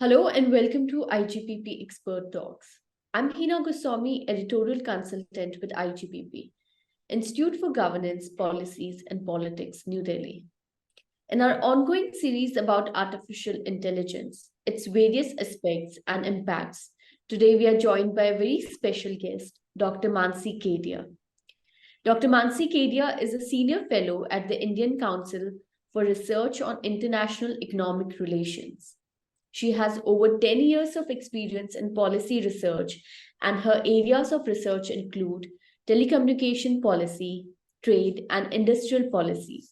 Hello and welcome to IGPP Expert Talks. I'm Heena Goswami, Editorial Consultant with IGPP, Institute for Governance, Policies and Politics, New Delhi. In our ongoing series about artificial intelligence, its various aspects and impacts, today we are joined by a very special guest, Dr. Mansi Kedia. Dr. Mansi Kedia is a Senior Fellow at the Indian Council for Research on International Economic Relations. She has over 10 years of experience in policy research, and her areas of research include telecommunication policy, trade, and industrial policy.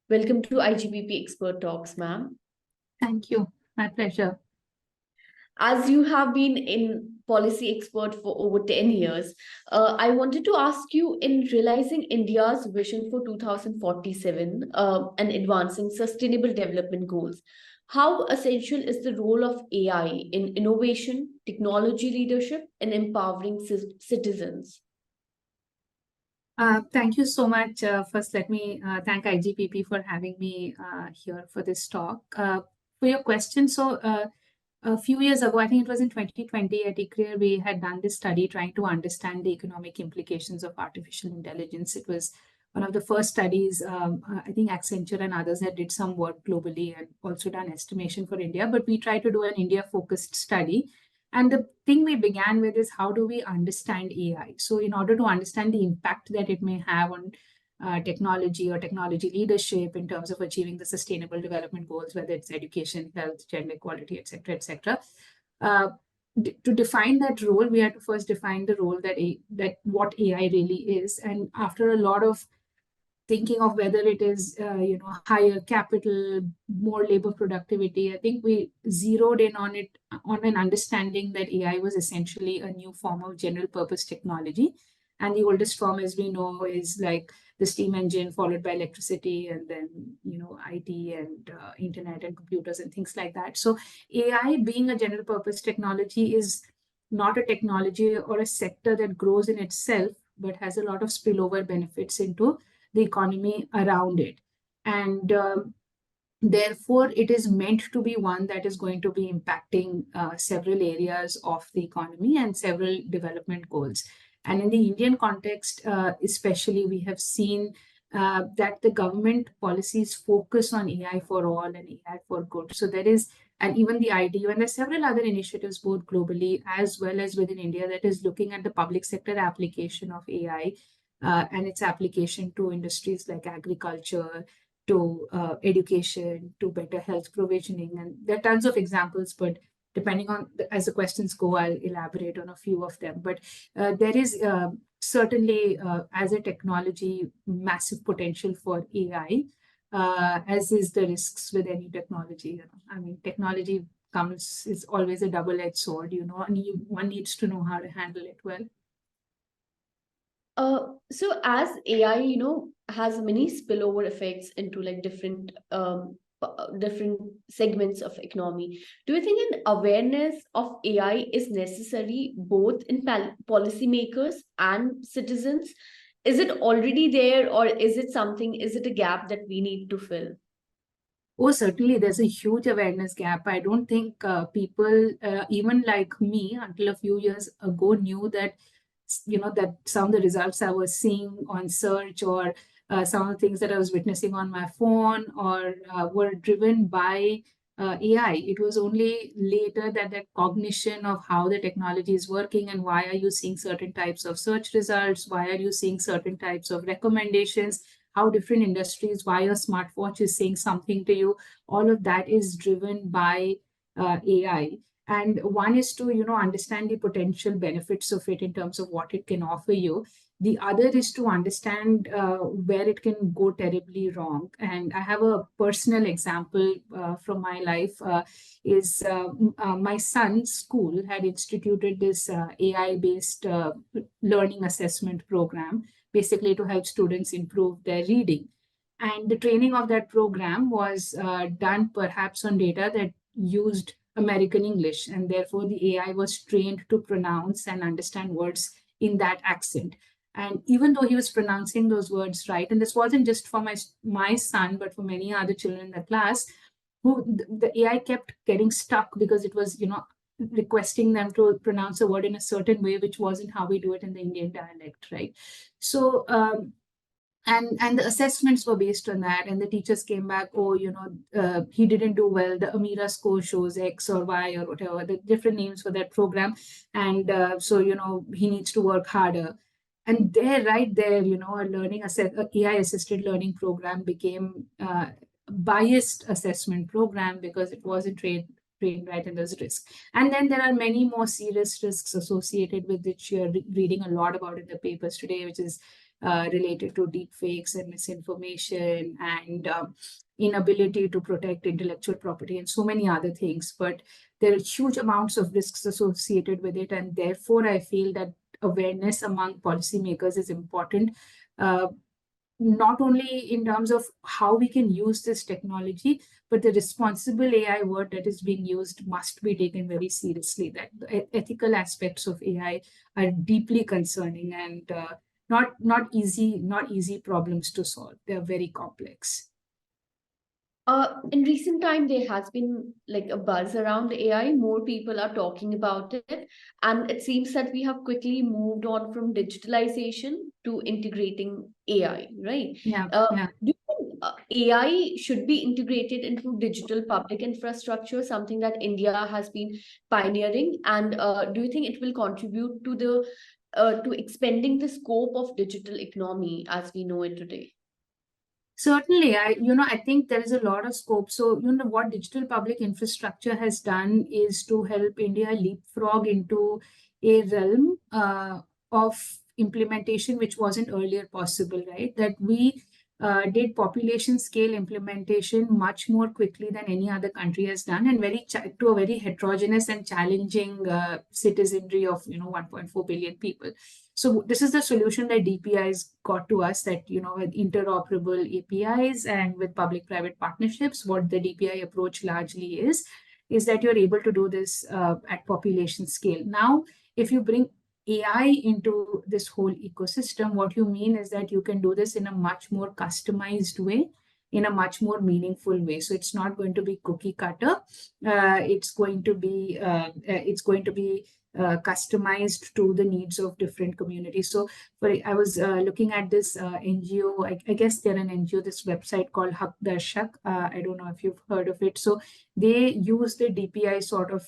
Welcome to IGPP Expert Talks, ma'am. Thank you. My pleasure. As you have been in policy expert for over 10 years, I wanted to ask you, in realizing India's vision for 2047 and advancing sustainable development goals, how essential is the role of AI in innovation, technology leadership, and empowering citizens? Thank you so much. First, let me thank IGPP for having me here for this talk. For your question, a few years ago, I think it was in 2020 at ICRIER, we had done this study trying to understand the economic implications of artificial intelligence. It was one of the first studies. I think Accenture and others had did some work globally and also done estimation for India, but we tried to do an India-focused study. And the thing we began with is, how do we understand AI? So in order to understand the impact that it may have on technology or technology leadership in terms of achieving the sustainable development goals, whether it's education, health, gender equality, et cetera. To define that role, we had to first define the role that what AI really is. And after a lot of thinking of whether it is higher capital, more labor productivity, I think we zeroed in on it, on an understanding that AI was essentially a new form of general purpose technology. And the oldest form, as we know, is like the steam engine, followed by electricity, and then IT and internet and computers and things like that. So AI, being a general purpose technology, is not a technology or a sector that grows in itself, but has a lot of spillover benefits into the economy around it. And therefore, it is meant to be one that is going to be impacting several areas of the economy and several development goals. And in the Indian context, especially, we have seen that the government policies focus on AI for all and AI for good. So there is, and even the IDU, and there's several other initiatives, both globally as well as within India, that is looking at the public sector application of AI and its application to industries like agriculture, to education, to better health provisioning. And there are tons of examples, but depending on, as the questions go, I'll elaborate on a few of them. But there is certainly, as a technology, massive potential for AI, as is the risks with any technology. I mean, technology is always a double-edged sword, and one needs to know how to handle it well. So as AI, has many spillover effects into like different segments of economy, do you think an awareness of AI is necessary both in policymakers and citizens? Is it already there, or is it a gap that we need to fill? Oh, certainly, there's a huge awareness gap. I don't think people, even like me, until a few years ago, knew that that some of the results I was seeing on search, or some of the things that I was witnessing on my phone, or were driven by AI. It was only later that cognition of how the technology is working and why are you seeing certain types of search results, why are you seeing certain types of recommendations, how different industries, why your smartwatch is saying something to you. All of that is driven by AI. And one is to, understand the potential benefits of it in terms of what it can offer you. The other is to understand where it can go terribly wrong. And I have a personal example from my life. My son's school had instituted this AI-based learning assessment program, basically to help students improve their reading. And the training of that program was done perhaps on data that used American English, and therefore the AI was trained to pronounce and understand words in that accent. And even though he was pronouncing those words right, and this wasn't just for my son, but for many other children in the class, the AI kept getting stuck because it was, requesting them to pronounce a word in a certain way, which wasn't how we do it in the Indian dialect, right? So, and the assessments were based on that, and the teachers came back, oh, he didn't do well, the Amira score shows X or Y or whatever, the different names for that program, and so he needs to work harder. And there, right there, a AI assisted learning program became biased assessment program because it wasn't trained right, and there's risk. And then there are many more serious risks associated with which you're reading a lot about in the papers today, which is related to deep fakes and misinformation and inability to protect intellectual property and so many other things. But there are huge amounts of risks associated with it, and therefore I feel that awareness among policymakers is important, not only in terms of how we can use this technology, but the responsible AI word that is being used must be taken very seriously. That the ethical aspects of AI are deeply concerning and not easy problems to solve. They're very complex. In recent time, there has been like a buzz around AI. More people are talking about it. And it seems that we have quickly moved on from digitalization to integrating AI, right? Yeah. Do you think AI should be integrated into digital public infrastructure, something that India has been pioneering? And do you think it will contribute to to expanding the scope of digital economy as we know it today? Certainly, I think there is a lot of scope. So, what digital public infrastructure has done is to help India leapfrog into a realm of implementation which wasn't earlier possible, right? That we did population scale implementation much more quickly than any other country has done, and to a very heterogeneous and challenging citizenry of 1.4 billion people. So this is the solution that DPIs got to us, that with interoperable APIs and with public-private partnerships, what the DPI approach largely is that you're able to do this at population scale. Now, if you bring AI into this whole ecosystem, what you mean is that you can do this in a much more customized way, in a much more meaningful way. So it's not going to be cookie cutter. It's going to be customized to the needs of different communities. So I was looking at this NGO, I guess they're an NGO, this website called Hak Darshak. I don't know if you've heard of it. So they use the DPI sort of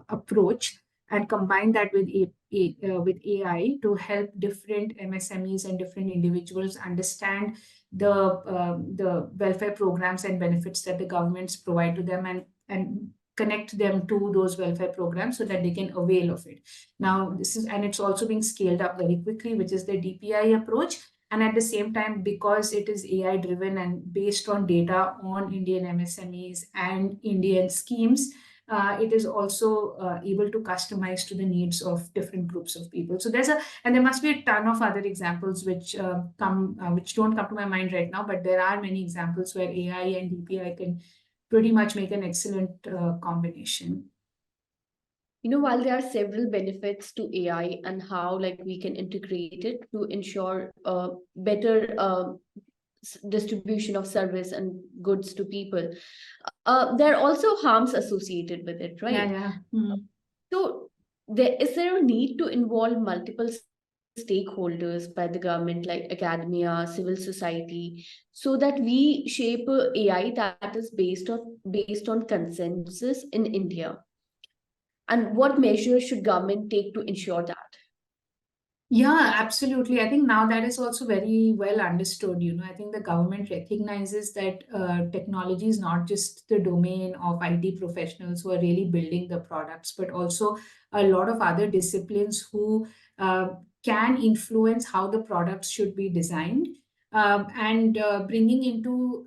approach and combine that with AI to help different MSMEs and different individuals understand the welfare programs and benefits that the governments provide to them, and connect them to those welfare programs so that they can avail of it. Now, it's also being scaled up very quickly, which is the DPI approach. And at the same time, because it is AI driven and based on data on Indian MSMEs and Indian schemes, it is also able to customize to the needs of different groups of people. So and there must be a ton of other examples which don't come to my mind right now, but there are many examples where AI and DPI can pretty much make an excellent combination. While there are several benefits to AI and how we can integrate it to ensure better distribution of service and goods to people, there are also harms associated with it, right? Yeah. Mm-hmm. So is there a need to involve multiple stakeholders by the government, like academia, civil society, so that we shape AI that is based on consensus in India? And what measures should government take to ensure that? Yeah, absolutely. I think now that is also very well understood. I think the government recognizes that technology is not just the domain of IT professionals who are really building the products, but also a lot of other disciplines who can influence how the products should be designed, and bringing into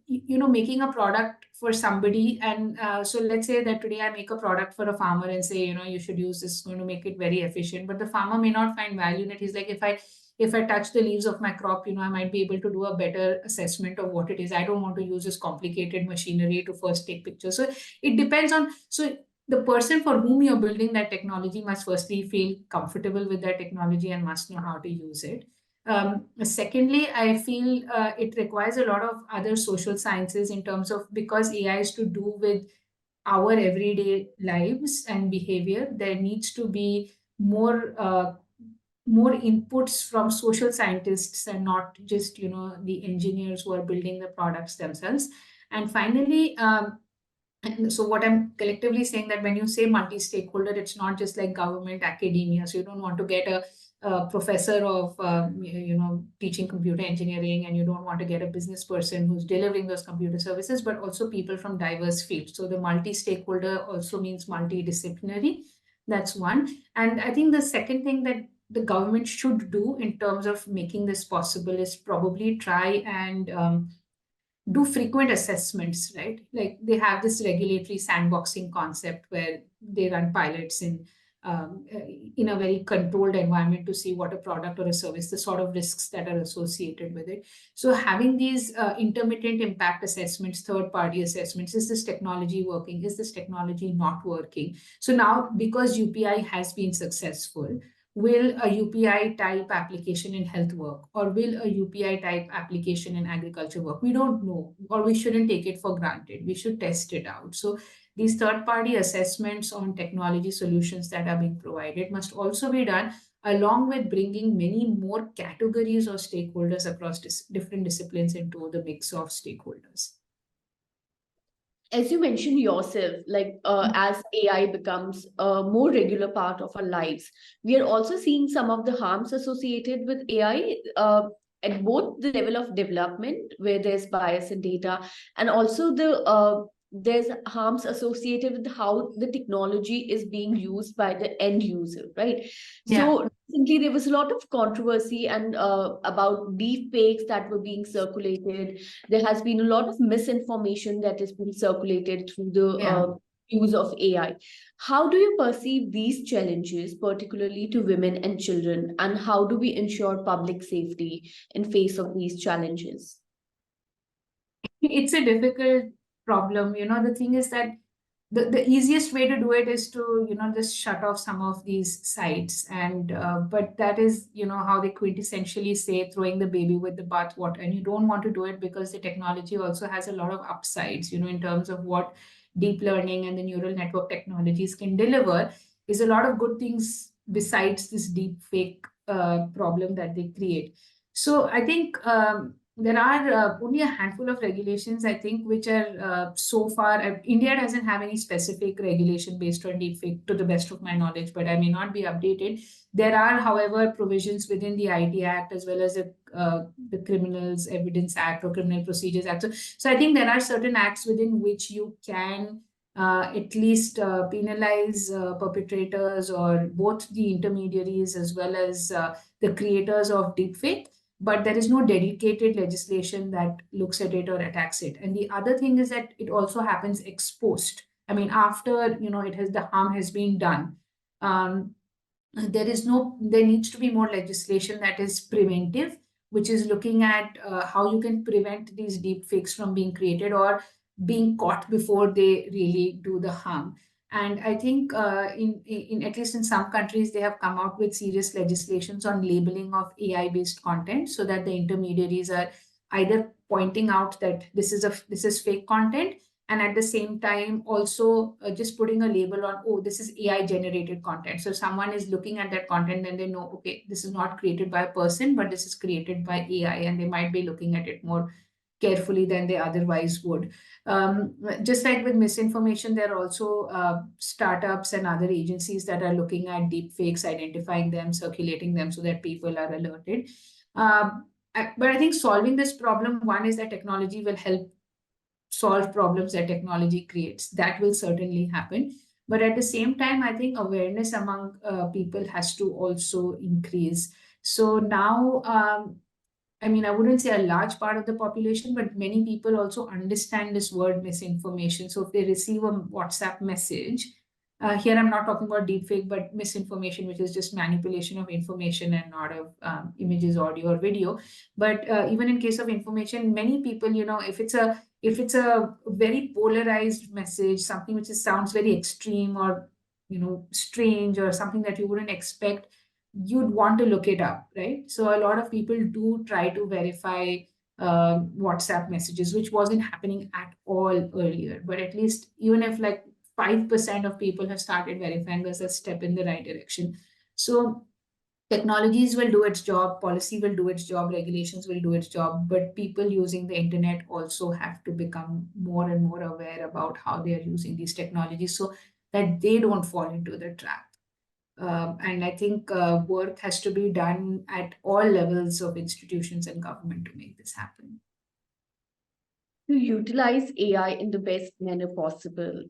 making a product for somebody. And so let's say that today I make a product for a farmer and say, you should use this, going to make it very efficient, but the farmer may not find value in it. He's like, if I touch the leaves of my crop, I might be able to do a better assessment of what it is. I don't want to use this complicated machinery to first take pictures. So it depends on, so the person for whom you're building that technology must firstly feel comfortable with that technology and must know how to use it. Secondly, I feel it requires a lot of other social sciences in terms of, because AI is to do with our everyday lives and behavior, there needs to be more inputs from social scientists and not just the engineers who are building the products themselves. And finally, and so what I'm collectively saying, that when you say multi-stakeholder, it's not just like government, academia. So you don't want to get a professor of teaching computer engineering, and you don't want to get a business person who's delivering those computer services, but also people from diverse fields. So the multi-stakeholder also means multidisciplinary. That's one. And I think the second thing that the government should do in terms of making this possible is probably try and do frequent assessments, right? Like they have this regulatory sandboxing concept where they run pilots in a very controlled environment to see what a product or a service, the sort of risks that are associated with it. So having these intermittent impact assessments, third-party assessments, is this technology working? Is this technology not working? So now, because UPI has been successful, will a UPI type application in health work, or will a UPI type application in agriculture work? We don't know, or we shouldn't take it for granted. We should test it out. So these third-party assessments on technology solutions that are being provided must also be done, along with bringing many more categories of stakeholders across different disciplines into the mix of stakeholders. As you mentioned yourself, like as AI becomes a more regular part of our lives, we are also seeing some of the harms associated with AI at both the level of development, where there's bias in data, and also there's harms associated with how the technology is being used by the end user, right? Yeah. So recently there was a lot of controversy and about deep fakes that were being circulated. There has been a lot of misinformation that has been circulated through the use of AI. How do you perceive these challenges, particularly to women and children, and how do we ensure public safety in face of these challenges? It's a difficult problem. The thing is that the easiest way to do it is to just shut off some of these sites, and but that is how they quintessentially say throwing the baby with the bathwater, and you don't want to do it because the technology also has a lot of upsides in terms of what deep learning and the neural network technologies can deliver. Is a lot of good things besides this deep fake problem that they create. So I think there are only a handful of regulations, I think, which are so far. India doesn't have any specific regulation based on deepfake, to the best of my knowledge, but I may not be updated. There are, however, provisions within the IT Act as well as the Criminals Evidence Act or Criminal Procedures Act. So I think there are certain acts within which you can at least penalize perpetrators, or both the intermediaries as well as the creators of deepfake. But there is no dedicated legislation that looks at it or attacks it. And the other thing is that it also happens ex post. I mean, after the harm has been done. There needs to be more legislation that is preventive, which is looking at how you can prevent these deep fakes from being created or being caught before they really do the harm. And I think in at least in some countries, they have come out with serious legislations on labeling of AI-based content, so that the intermediaries are either pointing out that this is fake content, and at the same time also just putting a label on, oh, this is AI generated content. So someone is looking at that content, and they know, okay, this is not created by a person, but this is created by AI, and they might be looking at it more carefully than they otherwise would. Just like with misinformation, there are also startups and other agencies that are looking at deep fakes, identifying them, circulating them so that people are alerted. But I think solving this problem, one is that technology will help solve problems that technology creates. That will certainly happen. But at the same time, I think awareness among people has to also increase. So now, I mean, I wouldn't say a large part of the population, but many people also understand this word misinformation. So if they receive a WhatsApp message, here I'm not talking about deepfake, but misinformation, which is just manipulation of information and not of images, audio, or video. But even in case of information, many people, if it's a very polarized message, something which sounds very extreme or strange, or something that you wouldn't expect, you'd want to look it up, right? So a lot of people do try to verify WhatsApp messages, which wasn't happening at all earlier. But at least even if like 5% of people have started verifying, there's a step in the right direction. So technologies will do its job, policy will do its job, regulations will do its job, but people using the internet also have to become more and more aware about how they are using these technologies so that they don't fall into the trap. And I think work has to be done at all levels of institutions and government to make this happen. To utilize AI in the best manner possible,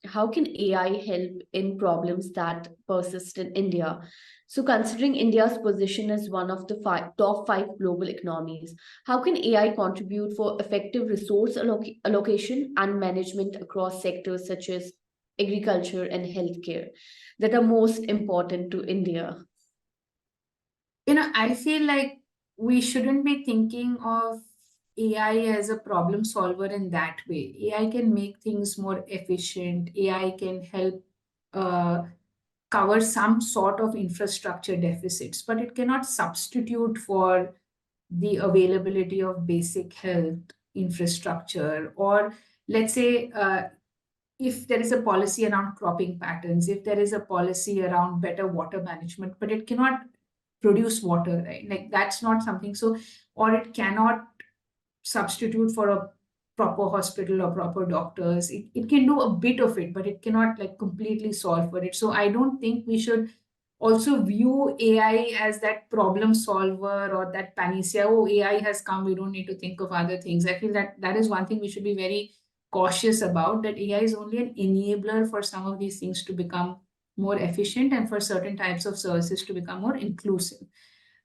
how can AI help in problems that persist in India? So, considering India's position as one of the top five global economies, how can AI contribute for effective resource allocation and management across sectors such as agriculture and healthcare that are most important to India? I feel like we shouldn't be thinking of AI as a problem solver in that way. AI can make things more efficient. AI can help uh, cover some sort of infrastructure deficits, but it cannot substitute for the availability of basic health infrastructure. Or let's say, if there is a policy around cropping patterns, if there is a policy around better water management, but it cannot produce water, right? Like that's not something. So, or it cannot substitute for a proper hospital or proper doctors. It can do a bit of it, but it cannot like completely solve for it. So I don't think we should also view AI as that problem solver or that panacea. Oh, AI has come, we don't need to think of other things. I feel that that is one thing we should be very cautious about, that AI is only an enabler for some of these things to become more efficient and for certain types of services to become more inclusive.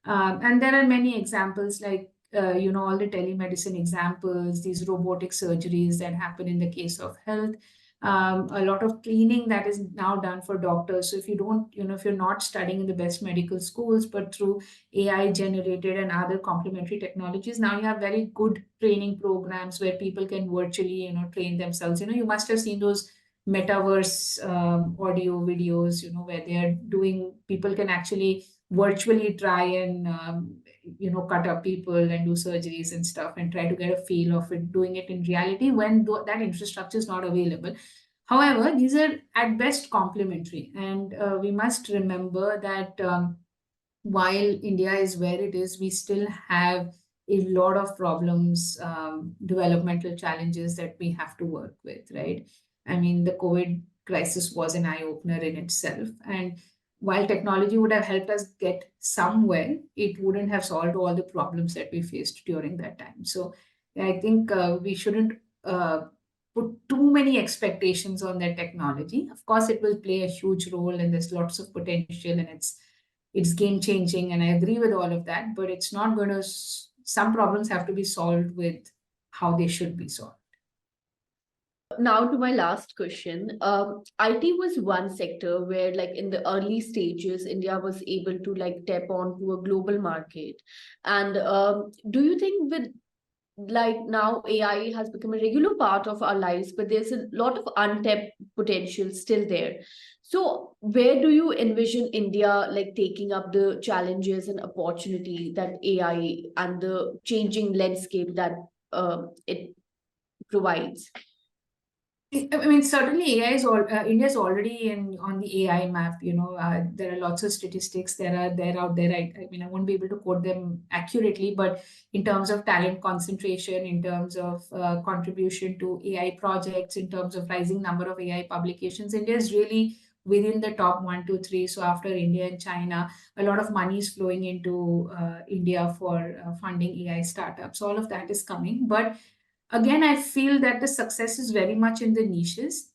And there are many examples like, all the telemedicine examples, these robotic surgeries that happen in the case of health, a lot of cleaning that is now done for doctors. So if you don't, if you're not studying in the best medical schools, but through AI generated and other complementary technologies, now you have very good training programs where people can virtually, train themselves. You must have seen those metaverse audio videos, where they are doing, people can actually virtually try and cut up people and do surgeries and stuff and try to get a feel of it, doing it in reality when that infrastructure is not available. However, these are at best complementary, and we must remember that while India is where it is, we still have a lot of problems, developmental challenges that we have to work with, right? I mean, the COVID crisis was an eye opener in itself. And while technology would have helped us get somewhere, it wouldn't have solved all the problems that we faced during that time. So I think we shouldn't put too many expectations on that technology. Of course, it will play a huge role and there's lots of potential and it's game changing, and I agree with all of that, but it's not going to, some problems have to be solved with how they should be solved. Now to my last question. IT was one sector where, like in the early stages, India was able to like tap on to a global market. And do you think with like now AI has become a regular part of our lives, but there's a lot of untapped potential still there. So where do you envision India like taking up the challenges and opportunity that AI and the changing landscape that it provides? I mean, certainly AI is all, India is already on the AI map. There are lots of statistics there out there. I mean, I won't be able to quote them accurately, but in terms of talent concentration, in terms of contribution to AI projects, in terms of rising number of AI publications, India is really within the top 1, 2, 3. So after India and China, a lot of money is flowing into India for funding AI startups. All of that is coming, but again, I feel that the success is very much in the niches.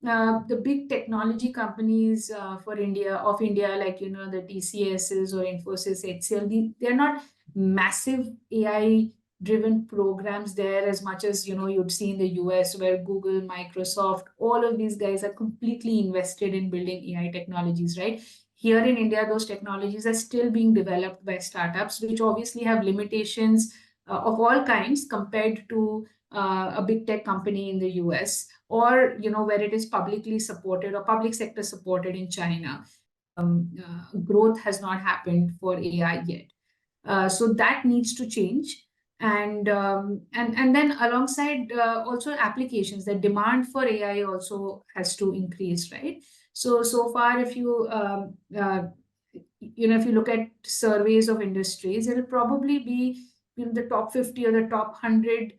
The big technology companies for India, like, the TCSs or Infosys, HCL, they're not massive AI driven programs there as much as, you'd see in the US, where Google, Microsoft, all of these guys are completely invested in building AI technologies, right? Here in India, those technologies are still being developed by startups, which obviously have limitations of all kinds compared to a big tech company in the US, or where it is publicly supported or public sector supported in China. growth has not happened for AI yet. So that needs to change. And then alongside also applications, the demand for AI also has to increase, right? So far, if you if you look at surveys of industries, it'll probably be the top 50 or the top 100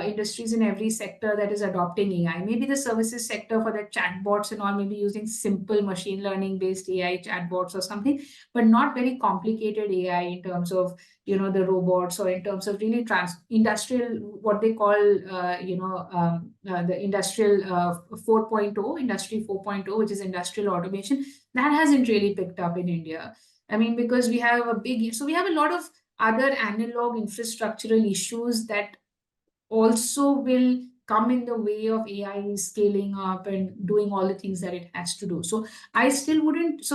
industries in every sector that is adopting AI. Maybe the services sector for the chatbots and all, maybe using simple machine learning based AI chatbots or something, but not very complicated AI in terms of the robots, or in terms of really industrial, what they call the industrial 4.0, industry 4.0, which is industrial automation. That hasn't really picked up in India. I mean, because we have we have a lot of other analog infrastructural issues that also will come in the way of AI scaling up and doing all the things that it has to do. So I still wouldn't,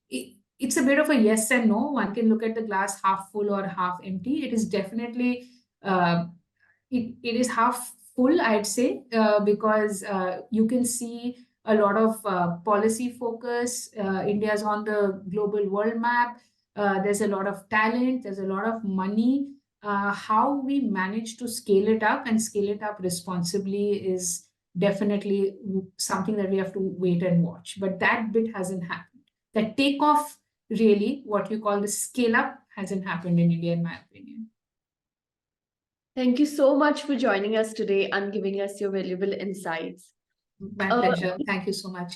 it's a bit of a yes and no. One can look at the glass half full or half empty. It is definitely, it is half full, I'd say, because you can see a lot of policy focus. India's on the global world map. There's a lot of talent, there's a lot of money. How we manage to scale it up and scale it up responsibly is definitely something that we have to wait and watch. But that bit hasn't happened. The takeoff, really, what you call the scale up, hasn't happened in India, in my opinion. Thank you so much for joining us today and giving us your valuable insights. My pleasure. Thank you so much.